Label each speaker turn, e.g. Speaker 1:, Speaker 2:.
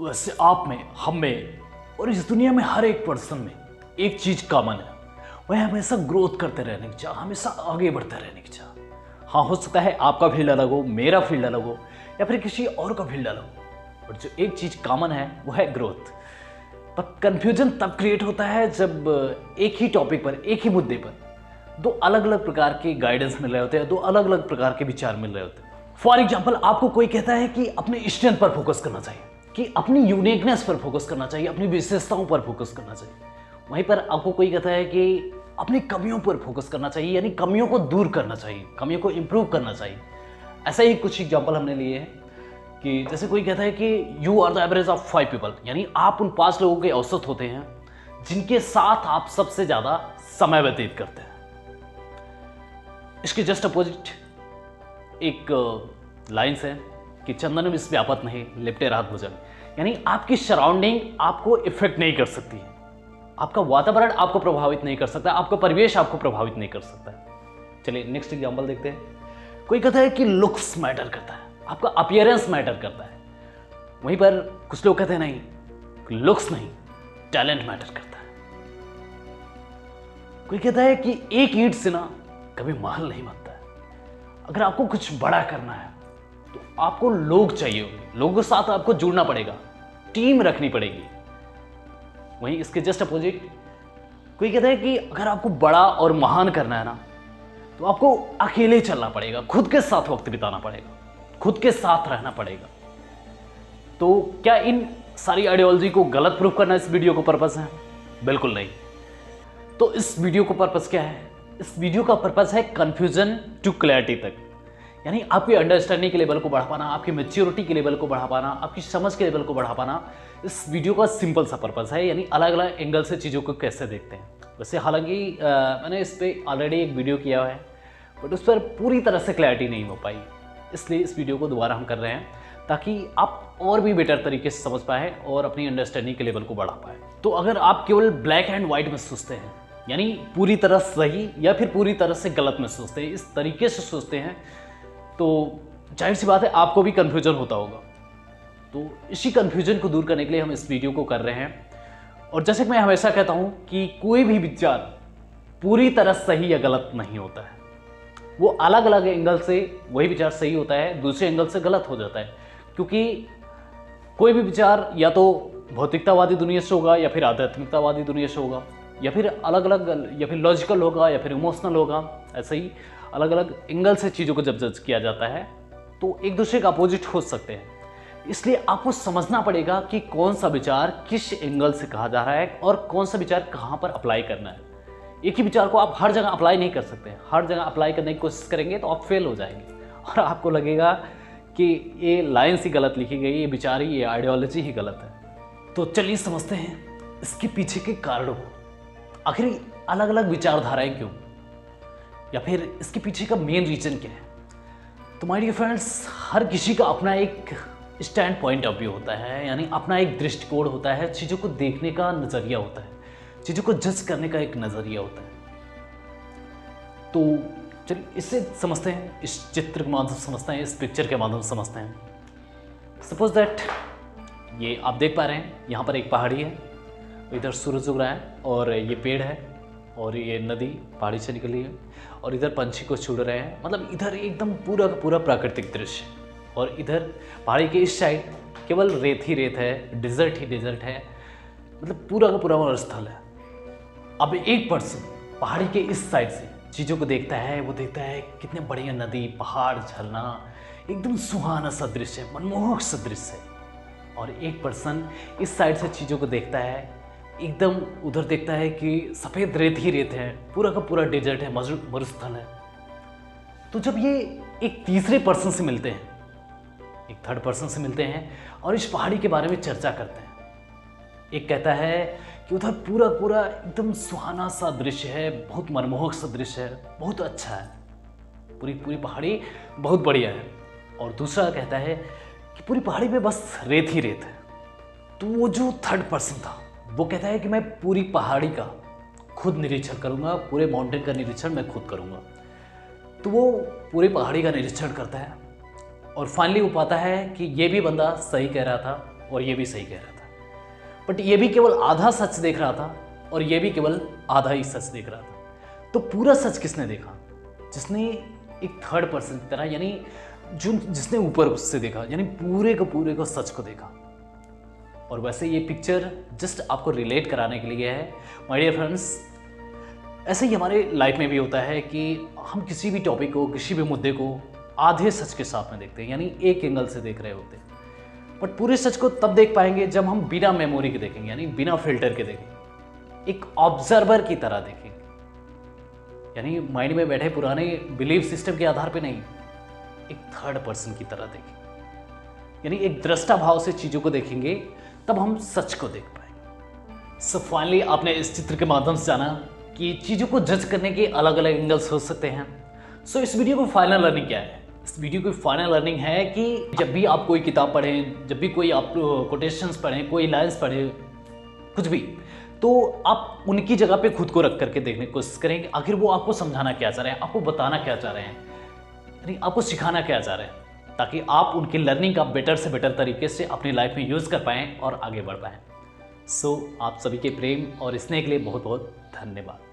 Speaker 1: वैसे आप में, हम में और इस दुनिया में हर एक पर्सन में एक चीज कॉमन है, वह हमेशा ग्रोथ करते रहने की चाह, हमेशा आगे बढ़ते रहने की चाह। हाँ, हो सकता है आपका फील्ड अलग हो, मेरा फील्ड अलग हो, या फिर किसी और का फील्ड अलग हो, बट जो एक चीज कॉमन है वो है ग्रोथ। पर कंफ्यूजन तब क्रिएट होता है जब एक ही टॉपिक पर, एक ही मुद्दे पर दो अलग अलग प्रकार के गाइडेंस मिल रहे होते हैं, दो अलग अलग प्रकार के विचार मिल रहे होते हैं। फॉर एग्जाम्पल, आपको कोई कहता है कि अपने स्ट्रेंथ पर फोकस करना चाहिए, कि अपनी यूनिकनेस पर फोकस करना चाहिए, अपनी विशेषताओं पर फोकस करना चाहिए। वहीं पर आपको कोई कहता है कि अपनी कमियों पर फोकस करना चाहिए, यानी कमियों को दूर करना चाहिए, कमियों को इंप्रूव करना चाहिए। ऐसा ही कुछ एग्जाम्पल हमने लिए हैं कि जैसे कोई कहता है कि you are the average of 5 people, यानी आप उन 5 लोगों के औसत होते हैं जिनके साथ आप सबसे ज्यादा समय व्यतीत करते हैं। इसके जस्ट अपोजिट एक लाइन्स है कि चंदन विष व्यापत नहीं लिपटे रात भुजंग, यानी आपकी सराउंडिंग आपको इफेक्ट नहीं कर सकती है, आपका वातावरण आपको प्रभावित नहीं कर सकता, आपका परिवेश आपको प्रभावित नहीं कर सकता। चलिए नेक्स्ट एग्जांपल देखते हैं। कोई कहता है कि लुक्स मैटर करता है, आपका अपीयरेंस मैटर करता है। वहीं पर कुछ लोग कहते हैं नहीं, लुक्स नहीं, टैलेंट मैटर करता है। कोई कहता है कि एक ईंट से ना कभी महल नहीं बनता है। अगर आपको कुछ बड़ा करना है तो आपको लोग चाहिए होंगे, लोगों के साथ आपको जुड़ना पड़ेगा, टीम रखनी पड़ेगी। वहीं इसके जस्ट अपोजिट कोई कहता है कि अगर आपको बड़ा और महान करना है ना तो आपको अकेले चलना पड़ेगा, खुद के साथ वक्त बिताना पड़ेगा, खुद के साथ रहना पड़ेगा। तो क्या इन सारी आइडियोलॉजी को गलत प्रूफ करना इस वीडियो को पर्पस है? बिल्कुल नहीं। तो इस वीडियो को पर्पस क्या है? इस वीडियो का पर्पस है कंफ्यूजन टू क्लैरिटी तक, यानी आपकी अंडरस्टैंडिंग के लेवल को बढ़ा पाना, आपकी मैच्योरिटी के लेवल को बढ़ा पाना, आपकी समझ के लेवल को बढ़ा पाना। इस वीडियो का सिंपल सा पर्पस है, यानी अलग अलग एंगल से चीज़ों को कैसे देखते हैं। वैसे हालांकि मैंने इस पर ऑलरेडी एक वीडियो किया है, बट उस पर पूरी तरह से क्लैरिटी नहीं हो पाई, इसलिए इस वीडियो को दोबारा हम कर रहे हैं ताकि आप और भी बेटर तरीके से समझ पाए और अपनी अंडरस्टैंडिंग के लेवल को बढ़ा पाए। तो अगर आप केवल ब्लैक एंड व्हाइट में सोचते हैं, यानी पूरी तरह सही या फिर पूरी तरह से गलत में सोचते हैं, इस तरीके से सोचते हैं, तो जाहिर सी बात है आपको भी कन्फ्यूजन होता होगा। तो इसी कन्फ्यूजन को दूर करने के लिए हम इस वीडियो को कर रहे हैं। और जैसे कि मैं हमेशा कहता हूं कि कोई भी विचार पूरी तरह सही या गलत नहीं होता है, वो अलग अलग एंगल से वही विचार सही होता है, दूसरे एंगल से गलत हो जाता है। क्योंकि कोई भी विचार या तो भौतिकतावादी दुनिया से होगा, या फिर आध्यात्मिकतावादी दुनिया से होगा, या फिर अलग अलग, या फिर लॉजिकल होगा, या फिर इमोशनल होगा। ऐसे ही अलग अलग एंगल से चीज़ों को जब जज किया जाता है तो एक दूसरे का अपोजिट हो सकते हैं। इसलिए आपको समझना पड़ेगा कि कौन सा विचार किस एंगल से कहा जा रहा है और कौन सा विचार कहाँ पर अप्लाई करना है। एक ही विचार को आप हर जगह अप्लाई नहीं कर सकते। हर जगह अप्लाई करने की कोशिश करेंगे तो आप फेल हो जाएंगे और आपको लगेगा कि ये लाइन्स ही गलत लिखी गई, ये विचार ही, ये आइडियोलॉजी ही गलत है। तो चलिए समझते हैं इसके पीछे के कारणों को। आखिर अलग अलग विचारधाराएं क्यों, या फिर इसके पीछे का मेन रीजन क्या है? तो माय डियर फ्रेंड्स, हर किसी का अपना एक स्टैंड पॉइंट ऑफ व्यू होता है, यानी अपना एक दृष्टिकोण होता है, चीज़ों को देखने का नज़रिया होता है, चीज़ों को जज करने का एक नज़रिया होता है। तो चलिए इससे समझते हैं, इस चित्र के माध्यम से समझते हैं, इस पिक्चर के माध्यम से समझते हैं। सपोज दैट ये आप देख पा रहे हैं, यहाँ पर एक पहाड़ी है, इधर सूरज उग रहा है, और ये पेड़ है, और ये नदी पहाड़ी से निकली है, और इधर पंछी को छूड़ रहे हैं। मतलब इधर एकदम पूरा का पूरा प्राकृतिक दृश्य, और इधर पहाड़ी के इस साइड केवल रेत ही रेत है, डिजर्ट ही डिजर्ट है, मतलब पूरा का पूरा मरुस्थल है। अब एक पर्सन पहाड़ी के इस साइड से चीज़ों को देखता है, वो देखता है कितने बढ़िया नदी, पहाड़, झरना, एकदम सुहाना सा दृश्य है, मनमोहक सा दृश्य है। और एक पर्सन इस साइड से चीज़ों को देखता है, एकदम उधर देखता है कि सफ़ेद रेत ही रेत है, पूरा का पूरा डेजर्ट है, मरुस्थल है। तो जब ये एक तीसरे पर्सन से मिलते हैं, एक थर्ड पर्सन से मिलते हैं, और इस पहाड़ी के बारे में चर्चा करते हैं, एक कहता है कि उधर पूरा पूरा एकदम सुहाना सा दृश्य है, बहुत मनमोहक सा दृश्य है, बहुत अच्छा है, पूरी पूरी पहाड़ी बहुत बढ़िया है। और दूसरा कहता है कि पूरी पहाड़ी में बस रेत ही रेत है। तो वो जो थर्ड पर्सन था वो कहता है कि मैं पूरी पहाड़ी का खुद निरीक्षण करूंगा, पूरे माउंटेन का निरीक्षण मैं खुद करूंगा। तो वो पूरी पहाड़ी का निरीक्षण करता है, और फाइनली वो पाता है कि ये भी बंदा सही कह रहा था, और ये भी सही कह रहा था, बट ये भी केवल आधा सच देख रहा था और ये भी केवल आधा ही सच देख रहा था। तो पूरा सच किसने देखा? जिसने एक थर्ड पर्सन की तरह, यानी जिसने ऊपर उससे देखा, यानी पूरे को सच को देखा। और वैसे ये पिक्चर जस्ट आपको रिलेट कराने के लिए है माय डियर फ्रेंड्स। ऐसे ही हमारे लाइफ में भी होता है कि हम किसी भी टॉपिक को, किसी भी मुद्दे को आधे सच के साथ में देखते हैं, यानी एक एंगल से देख रहे होते हैं। बट पूरे सच को तब देख पाएंगे जब हम बिना मेमोरी के देखेंगे, यानी बिना फिल्टर के देखेंगे, एक ऑब्जर्वर की तरह देखेंगे, यानी माइंड में बैठे पुराने बिलीफ सिस्टम के आधार पे नहीं, एक थर्ड पर्सन की तरह देखेंगे, यानी एक दृष्टा भाव से चीज़ों को देखेंगे, तब हम सच को देख पाएंगे। सो फाइनली आपने इस चित्र के माध्यम से जाना कि चीज़ों को जज करने के अलग अलग एंगल्स हो सकते हैं। सो इस वीडियो को फाइनल लर्निंग क्या है? इस वीडियो की फाइनल लर्निंग है कि जब भी आप कोई किताब पढ़ें, जब भी कोई आप कोटेशंस पढ़ें, कोई लाइन्स पढ़ें, कुछ भी, तो आप उनकी जगह पे खुद को रख करके देखने की कोशिश करें कि आखिर वो आपको समझाना क्या चाह रहे हैं, आपको बताना क्या चाह रहे हैं, यानी आपको सिखाना क्या चाह रहे हैं, ताकि आप उनकी लर्निंग का बेटर से बेटर तरीके से अपनी लाइफ में यूज़ कर पाएँ और आगे बढ़ पाएँ। सो आप सभी के प्रेम और स्नेह के लिए बहुत बहुत धन्यवाद।